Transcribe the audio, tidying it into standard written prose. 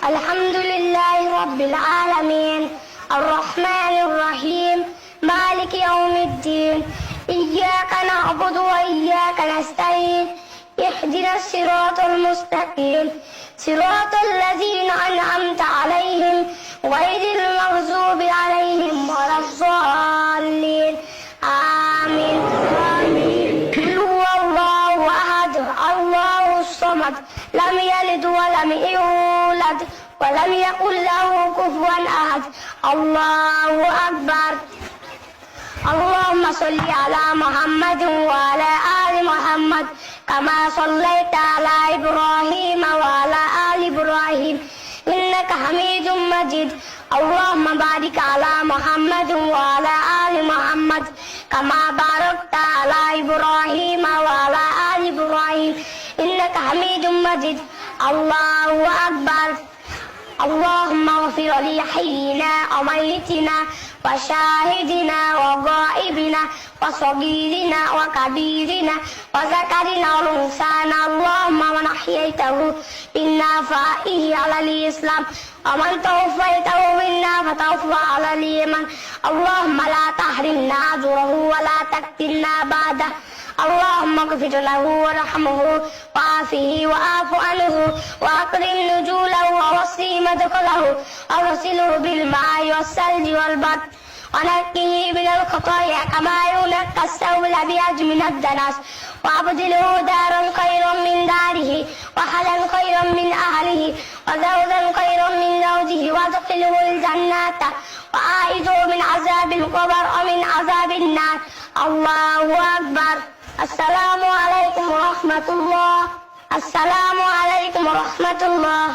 الحمد لله رب العالمين الرحمن الرحيم مالك يوم الدين إياك نعبد وإياك نستعين اهدنا الصراط المستقيم صراط الذين أنعمت عليهم غير المغضوب عليهم ولا الضالين آمين قل هو الله أحد الله الصمد لم يلد ولم يولد ولم يكن له كفوا أحد الله أكبر اللهم صل على محمد وعلى آل محمد كما صليت على إبراهيم وعلى آل إبراهيم إنك حميد مجيد اللهم بارك على محمد وعلى آل محمد كما باركت على إبراهيم وعلى آل إبراهيم إنك حميد مجيد الله أكبر اللهم اغفر لحينا وميتنا وشاهدنا وغائبنا وصغيرنا وكبيرنا وذكرنا وانثانا اللهم من احييته منا فاحيه على الاسلام ومن توفيته منا فتوفى على الايمان اللهم لا تحرمنا اجره ولا تفتنا بعده اللهم اغفر له وارحمه وعافه واعف عنه واكرم نزوله ووسع مدخله وارسله بالماء والثلج والبرد ونقه من الخطايا كما ينقى الثوب الابيض من الدنس وابدله دارا خيرا من داره واهلا خيرا من اهله وزوجا خيرا من زوجه وادخله الجنه واعيذه من عذاب القبر ومن عذاب النار الله اكبر السلام عليكم ورحمة الله السلام عليكم ورحمة الله